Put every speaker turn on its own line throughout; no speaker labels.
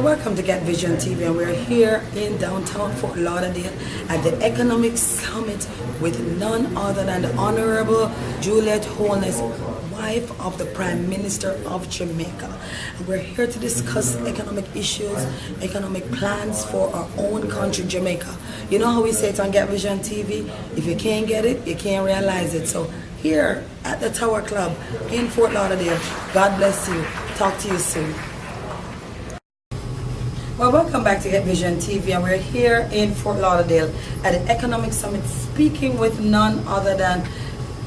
welcome to Get Vision TV, and we're here in downtown Fort Lauderdale at the Economic Summit with none other than the Honorable Juliet, Holness, wife of the Prime Minister of Jamaica. And we're here to discuss economic issues, economic plans for our own country, Jamaica. You know how we say it on Get Vision TV? If you can't get it, you can't realize it. So here at the Tower Club in Fort Lauderdale, God bless you. Talk to you soon. Well, welcome back to Get Vision TV, and we're here in Fort Lauderdale at the Economic Summit speaking with none other than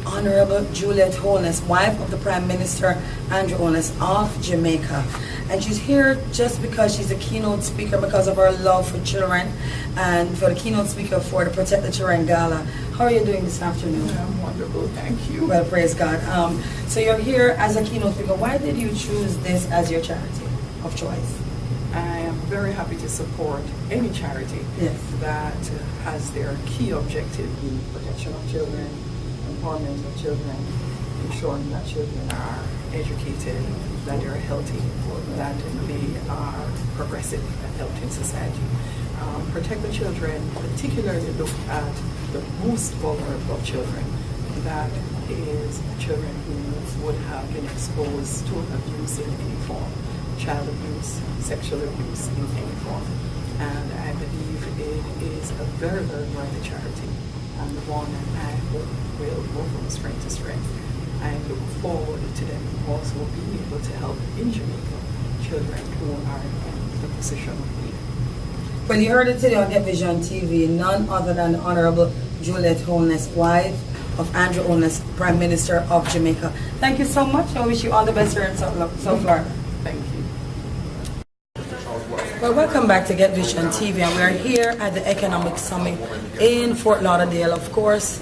Honorable Juliet Holness, wife of the Prime Minister Andrew Holness of Jamaica. And she's here just because she's a keynote speaker because of her love for children and for the keynote speaker for the Protect the Children Gala. How are you doing this afternoon?
I'm wonderful, thank you.
Well, praise God. So you're here as a keynote speaker. Why did you choose this as your charity of choice?
I am very happy to support any charity that has their key objective in protection of children, empowerment of children, ensuring that children are educated, that they're healthy, that they are progressive and healthy in society. Protect the children, particularly look at the most vulnerable children, that is children who would have been exposed to abuse in any form, child abuse, sexual abuse in any form. And I believe it is a very, very worthy charity, and one I hope will go from strength to strength. I look forward to them also being able to help in Jamaica children who are in the position of need.
Well, you heard it today on Get Vision TV, none other than the Honorable Juliet Holness, wife of Andrew Holness, Prime Minister of Jamaica. Thank you so much. I wish you all the best here in South Florida.
Thank you.
Well, welcome back to Get Vision TV, and we're here at the Economic Summit in Fort Lauderdale. Of course,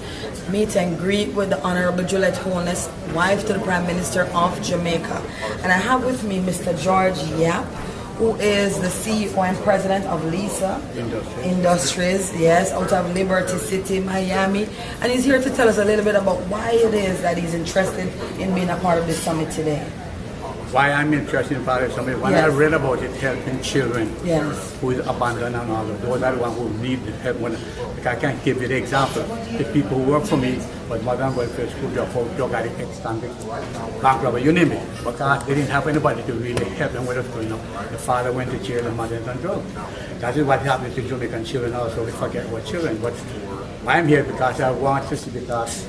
meet and greet with the Honorable Juliet Holness, wife to the Prime Minister of Jamaica. And I have with me Mr. George Yap, who is the CEO and President of Lisa Industries, yes, out of Liberty City, Miami. And he's here to tell us a little bit about why it is that he's interested in being a part of this summit today.
Why I'm interested in part of something. When I read about it, helping children who is abandoned and all of those are the ones who need the help. I can't give you the example. The people who work for me, but modern welfare school, drug addict, extended, bank robber, you name it. Because they didn't have anybody to really help them with what's going on. The father went to jail, the mother is on drugs. That is what happens to Jamaican children also. We forget about children. But I'm here because I want to see, because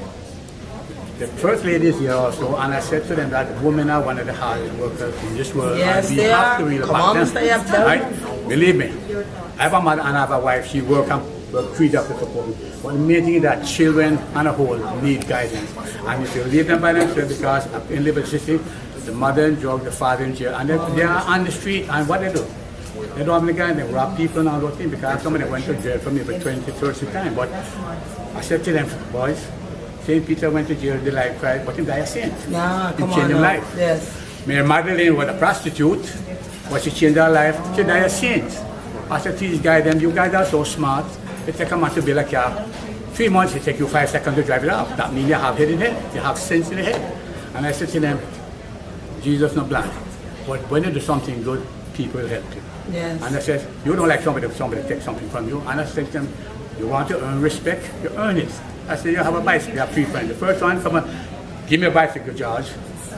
the first lady is here also, and I said to them that women are one of the hardest workers in this world.
Yes,
and we
they
have
are.
to really
Come on,
back them.
Mr. Yap,
Right? Believe me. I have a mother and I have a wife. She works and free up to support me. But the main thing is that children on a whole need guidance. And if you leave them by themselves, because in Liberty City, the mother in drug, the father in jail, and they are on the street, and what they do? They don't have any guidance. They rob people and all those things, because somebody went to jail for me for 20, 30 times. But I said to them, boys, St. Peter went to jail, the life cried, but he died a saint.
Yeah,
He changed his life.
Yes.
Mary Magdalene was a prostitute, but she changed her life, she died a saint. I said, please guide them, you guys are so smart. They take a man to build a car. 3 months, it takes you 5 seconds to drive it off. That means you have head in head, you have sense in the head. And I said to them, Jesus not blind, but when you do something good, people will help you.
Yes.
And I said, you don't like somebody take something from you. And I said to them, you want to earn respect, you earn it. I said, you have a bicycle, you have 3 friends. The first one, come on, give me a bicycle, George.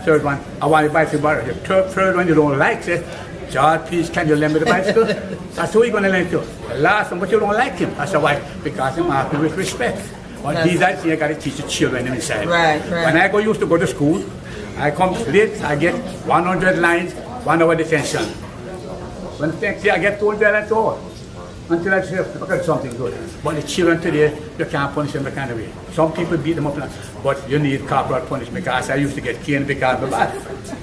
Third one, I want a bicycle, but the third one you don't like, say, George, please, can you lend me the bicycle? I said, who are you going to lend to? The last one, but you don't like him. I said, why? Because I'm happy with respect. But these are things I got to teach the children inside.
Right.
When I used to go to school, I come late, I get 100 lines, 1 hour detention. When next day I get 200 and so on. Until I say, look at something good. But the children today, you can't punish them the kind of way. Some people beat them up, but you need corporal punishment, because I used to get caned because of that.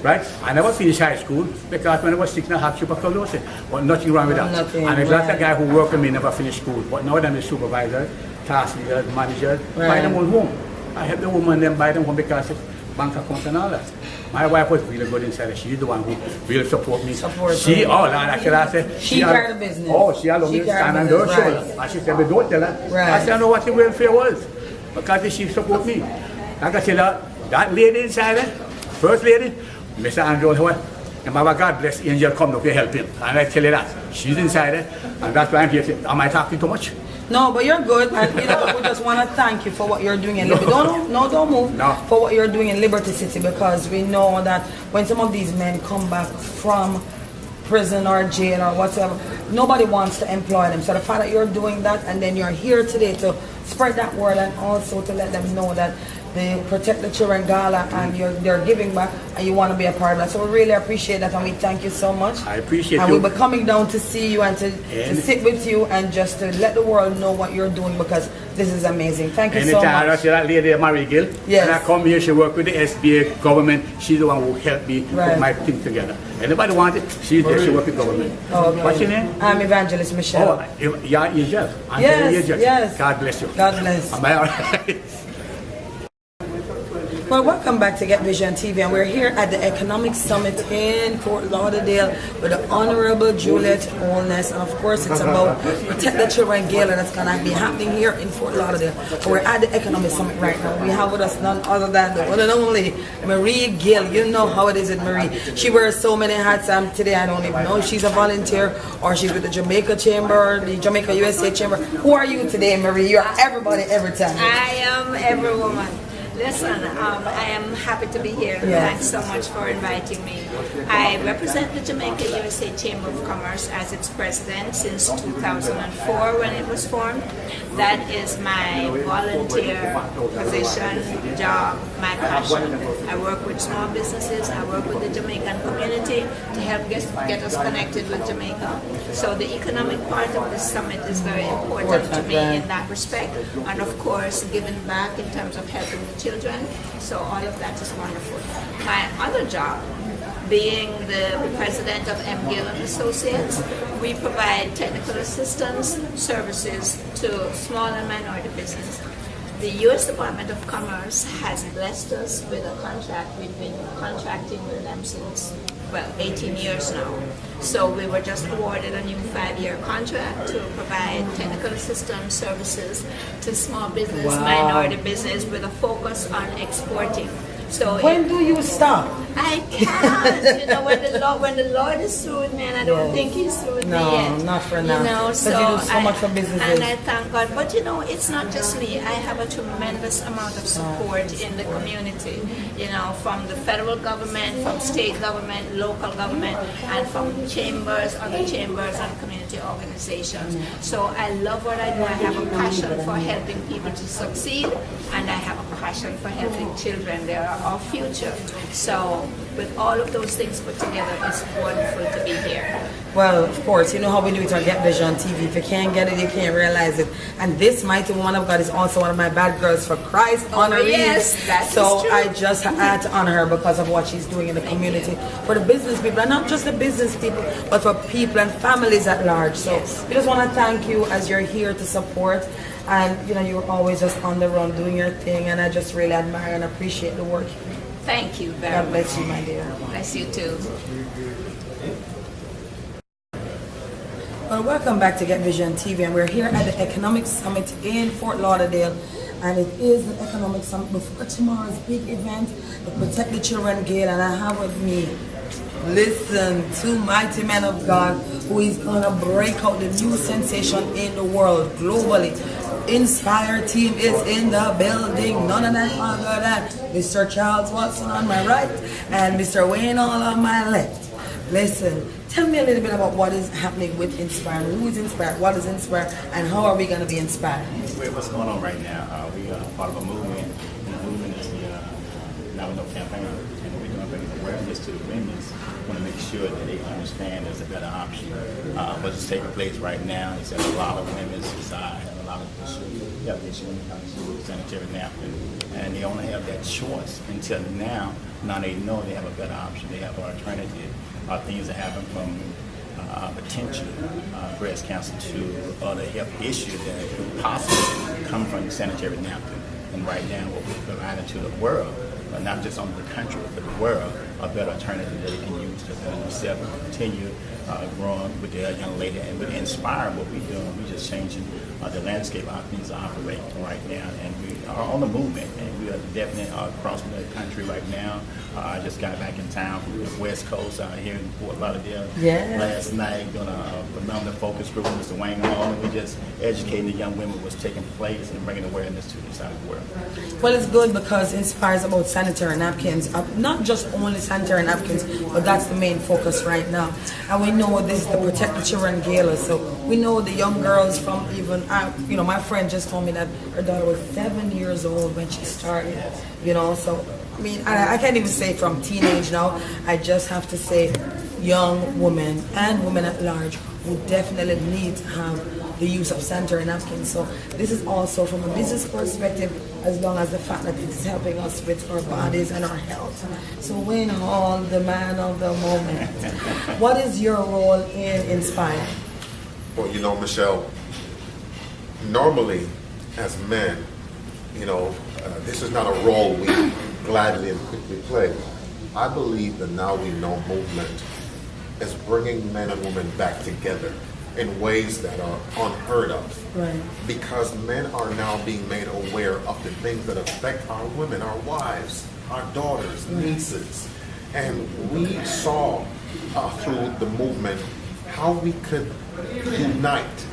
Right? I never finished high school because when I was 6 and a half, tuberculosis. But nothing wrong with that.
Nothing,
and a lot of guys who work with me never finished school. But now them the supervisors, task leaders, managers, buy them home. I help the woman them buy them home because it's bank accounts and all that. My wife was really good inside. She's the one who really support me. She, I said,
she carried the business.
Oh, she allowed me to stand on her shoulders. And she said, but don't tell her.
Right.
I said, I know what the welfare was. Because she support me. Like I said, that lady inside there, first lady, Mr. Andrew, And my God bless Angel come to help him. And I tell you that. She's inside it. And that's why I'm here. Am I talking too much?
No, but you're good. And you know, we just want to thank you for what you're doing in Liberty. Don't move.
No.
For what you're doing in Liberty City, because we know that when some of these men come back from prison or jail or whatever, nobody wants to employ them. So the fact that you're doing that, and then you're here today to spread that word, and also to let them know that they Protect the Children Gala and they're giving back, and you want to be a part of that. So we really appreciate that, and we thank you so much.
I appreciate
and
you.
we'll be coming down to see you and to sit with you and just to let the world know what you're doing, because this is amazing. Thank you so
Anytime I
much.
see that lady, Mary Gill,
Yes.
and I come here, she work with the SBA government. She's the one who helped me put my thing together. Anybody want it, she's there, she work with government.
Okay.
What's your name?
I'm Evangelist Michelle.
Oh, yeah, Angel.
Yes, yes.
God bless you.
God bless.
Am I all right?
Well, welcome back to Get Vision TV, and we're here at the Economic Summit in Fort Lauderdale with the Honorable Juliet, Holness, and of course it's about Protect the Children Gala that's going to be happening here in Fort Lauderdale. We're at the Economic Summit right now. We have with us none other than the one and only Marie Gill. You know how it is with Marie. She wears so many hats, and today I don't even know if she's a volunteer or she's with the Jamaica Chamber, the Jamaica USA Chamber. Who are you today, Marie? You are everybody every time.
I am every woman. Listen, I am happy to be here.
Yes.
Thanks so much for inviting me. I represent the Jamaica USA Chamber of Commerce as its president since 2004 when it was formed. That is my volunteer position, job, my passion. I work with small businesses. I work with the Jamaican community to help get us connected with Jamaica. So the economic part of this summit is very important to me in that respect. And of course, giving back in terms of helping the children. So all of that is wonderful. My other job, being the president of M. Gill and Associates, we provide technical assistance services to small and minority business. The U.S. Department of Commerce has blessed us with a contract. We've been contracting with them since, 18 years now. So we were just awarded a new 5-year contract to provide technical assistance services to small business, minority business, with a focus on exporting. So
when do you stop?
I can't. You know, when the Lord is through with me, and I don't think He's through with me yet.
No, not for now.
You know,
so you do so much for businesses.
And I thank God. But you know, it's not just me. I have a tremendous amount of support in the community. You know, from the federal government, from state government, local government, and from chambers, other chambers, and community organizations. So I love what I do. I have a passion for helping people to succeed, and I have a passion for helping children. They are our future. So with all of those things put together, it's wonderful to be here.
Well, of course, you know how we do it on Get Vision TV. If you can't get it, you can't realize it. And this mighty woman of God is also one of my bad girls for Christ honorees.
Yes, that
so
is true.
I just had to honor her because of what she's doing in the community for the business people, and not just the business people, but for people and families at large. So we just want to thank you as you're here to support. And you know, you're always just on the run doing your thing, and I just really admire and appreciate the work.
Thank you very
God
much.
bless you, my dear.
Bless you too.
Well, welcome back to Get Vision TV, and we're here at the Economic Summit in Fort Lauderdale, and it is the Economic Summit before tomorrow's big event, the Protect the Children Gala, and I have with me, listen, two mighty men of God who is going to break out the new sensation in the world globally. Inspire team is in the building. None of that other than Mr. Charles Watson on my right and Mr. Wayne all on my left. Listen, tell me a little bit about what is happening with Inspire. Who is Inspired? What is Inspire? And how are we going to be inspired?
What's going on right now? We are part of a movement, and the movement is the Now We Know campaign. And we're doing bringing awareness to the women. We want to make sure that they understand there's a better option. What's taking place right now is that a lot of women decide, a lot of issues when it comes to sanitary napkin, and they only have that choice until now. Now they know they have a better option. They have an alternative. Things that happen from potential breast cancer to other health issues that could possibly come from the sanitary napkin. And right now, what we're providing to the world, but not just only the country, but the world, a better alternative that they can use to themselves and continue growing with the young lady. And with Inspire, what we're doing, we're just changing the landscape of how things operate right now. And we are on the movement, and we we are definitely crossing the country right now. I just got back in town from the West Coast out here in Fort Lauderdale last night, doing a phenomenal focus group with Mr. Wayne Hall, and we just educating the young women what's taking place and bringing awareness to the side of the world.
Well, it's good because it inspires about sanitary napkins, not just only sanitary napkins, but that's the main focus right now. And we know this is the Protect the Children Gala, so we know the young girls from even, my friend just told me that her daughter was 7 years old when she started, so I mean, I can't even say from teenage now. I just have to say young women and women at large who definitely need to have the use of sanitary napkins. So this is also from a business perspective, as long as the fact that it is helping us with our bodies and our health. So Wayne Hall, the man of the moment. What is your role in Inspire?
Well, Michelle, normally as men, this is not a role we gladly and quickly play. I believe the Now We Know movement is bringing men and women back together in ways that are unheard of.
Right.
Because men are now being made aware of the things that affect our women, our wives, our daughters, nieces. And we saw through the movement how we could unite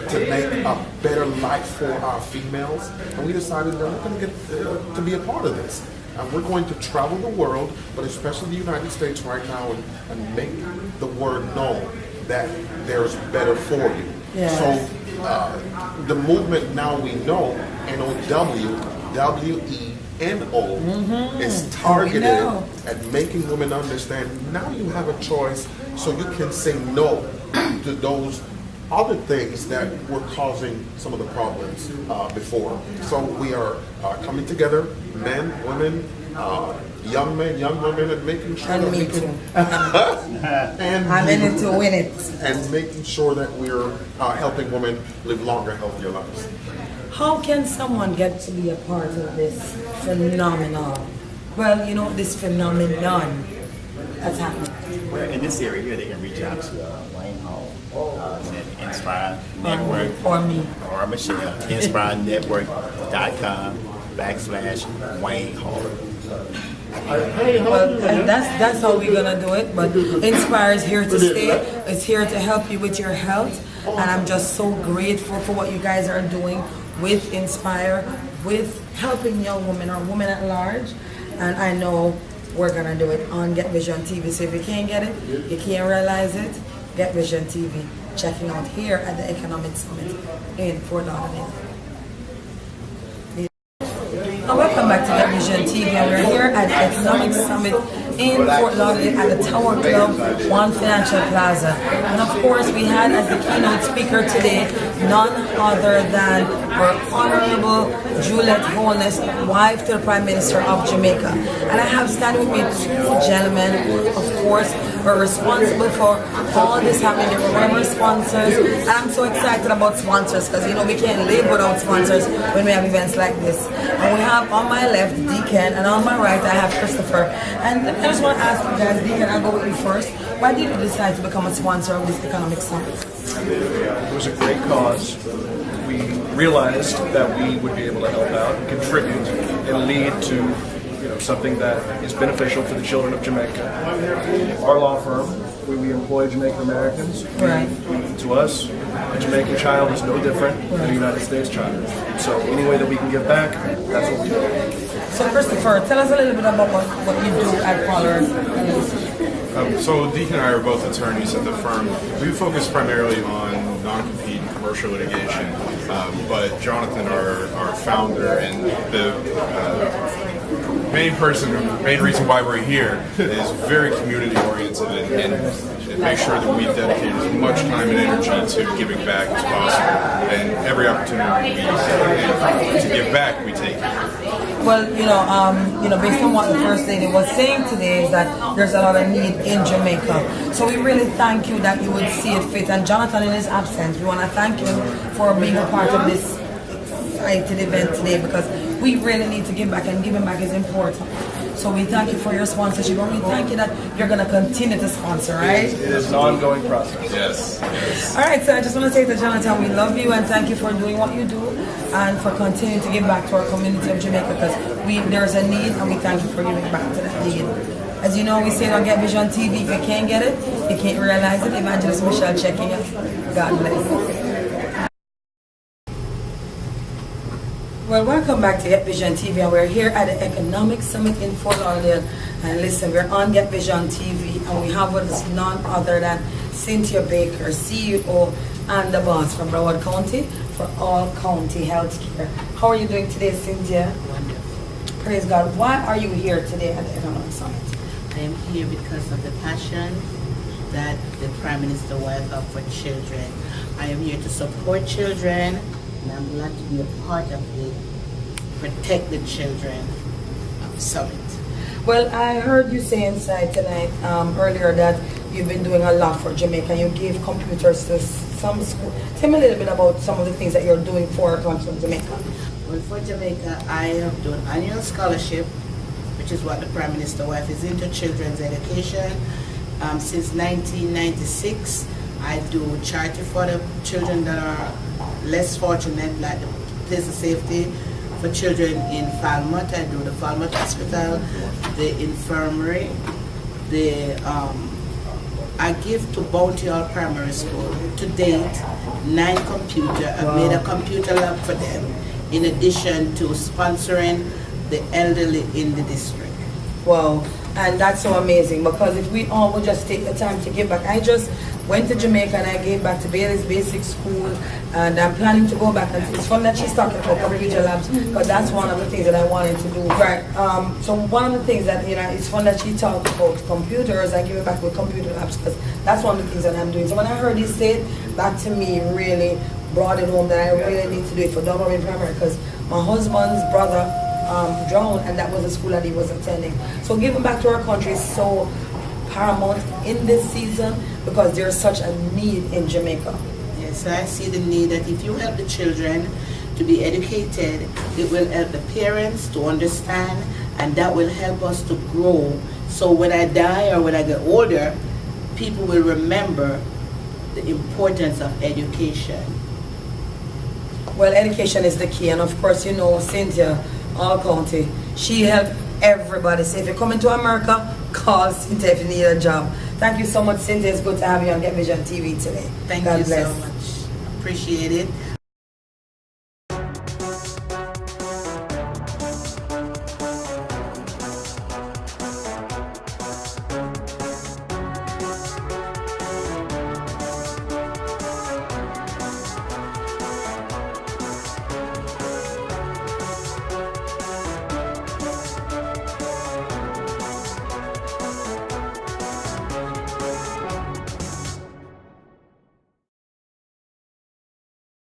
to make a better life for our females. And we decided that we're going to get to be a part of this. And we're going to travel the world, but especially the United States right now, and make the word known that there's better for you.
Yeah.
So the movement Now We Know, NOW, WENO, is targeted at making women understand now you have a choice, so you can say no to those other things that were causing some of the problems before. So we are coming together, men, women, young men, young women, and making sure
And
that
me
we can,
too.
and
I'm in it to win it.
and making sure that we're helping women live longer, healthier lives.
How can someone get to be a part of this phenomenon? Well, this phenomenon that's happening.
Well, in this area here, they can reach out to Wayne Hall, Inspire Network,
Or me.
or Michelle, inspirenetwork.com/Wayne Hall.
Well, and that's how we're gonna do it. But Inspire is here to stay. It's here to help you with your health, and I'm just so grateful for what you guys are doing with Inspire, with helping young women or women at large. And I know we're gonna do it on Get Vision TV. So if you can't get it, you can't realize it. Get Vision TV, checking out here at the Economic Summit in Fort Lauderdale. Welcome back to Get Vision TV, and we're here at the Economic Summit in Fort Lauderdale at the Tower Club, One Financial Plaza. And of course, we had as the keynote speaker today none other than our Honorable Juliet, Holness, wife to the Prime Minister of Jamaica. And I have standing with me two gentlemen, of course, who are responsible for all this happening. They're one of our sponsors, and I'm so excited about sponsors because we can't live without sponsors when we have events like this. And we have on my left Deacon, and on my right I have Christopher. And I just want to ask you guys, Deacon, I'll go with you first. Why did you decide to become a sponsor of this Economic Summit?
It was a great cause. We realized that we would be able to help out and contribute and lead to something that is beneficial for the children of Jamaica. Our law firm, we employ Jamaican Americans.
Right.
To us, a Jamaican child is no different than a United States child. So any way that we can give back, that's what we do.
So Christopher, tell us a little bit about what you do at Pollard.
So Deacon and I are both attorneys at the firm. We focus primarily on non-compete and commercial litigation, but Jonathan, our founder, and the main reason why we're here is very community oriented and make sure that we dedicate as much time and energy to giving back as possible. And every opportunity to give back, we take it.
Well, based on what the First Lady was saying today is that there's a lot of need in Jamaica. So we really thank you that you would see it fit. And Jonathan, in his absence, we want to thank you for being a part of this exciting event today because we really need to give back, and giving back is important. So we thank you for your sponsorship, and we thank you that you're going to continue to sponsor, right?
It is an ongoing process.
Yes.
All right, so I just want to say to Jonathan, we love you and thank you for doing what you do and for continuing to give back to our community of Jamaica, because there's a need and we thank you for giving back to that need. As you know, we say on Get Vision TV, if you can't get it, you can't realize it. Evangelist Michelle checking it. God bless. Well, welcome back to Get Vision TV, and we're here at the Economic Summit in Fort Lauderdale. And listen, we're on Get Vision TV, and we have with us none other than Cynthia Baker, CEO and the boss from Broward County for All County Healthcare. How are you doing today, Cynthia?
Wonderful.
Praise God. Why are you here today at the Economic Summit?
I am here because of the passion that the Prime Minister wife have for children. I am here to support children, and I'm glad to be a part of the Protect the Children Summit.
Well, I heard you say inside tonight earlier that you've been doing a lot for Jamaica. You gave computers to some school. Tell me a little bit about some of the things that you're doing for country of Jamaica.
Well, for Jamaica, I have done annual scholarship, which is what the Prime Minister wife is into, children's education. Since 1996, I do charity for the children that are less fortunate, like the place of safety for children in Falmouth. I do the Falmouth Hospital, the infirmary, I give to Bounty Hall Primary School. To date, 9 computers. I've made a computer lab for them, in addition to sponsoring the elderly in the district.
Wow, and that's so amazing, because if we all would just take the time to give back. I just went to Jamaica and I gave back to Bailey's Basic School, and I'm planning to go back. And it's fun that she's talking about computer labs, because that's one of the things that I wanted to do. Right. So one of the things that, it's fun that she talked about computers. I give it back with computer labs, because that's one of the things that I'm doing. So when I heard you say it, that to me really brought it home that I really need to do it for Dublin Primary, because my husband's brother drowned, and that was the school that he was attending. So giving back to our country is so paramount in this season, because there's such a need in Jamaica.
Yes, I see the need that if you help the children to be educated, it will help the parents to understand, and that will help us to grow. So when I die or when I get older, people will remember the importance of education.
Well, education is the key, and of course, Cynthia, All County, she helped everybody. So if you're coming to America, call Cynthia if you need a job. Thank you so much, Cynthia. It's good to have you on Get Vision TV today.
Thank
God
you
bless.
so much. Appreciate it.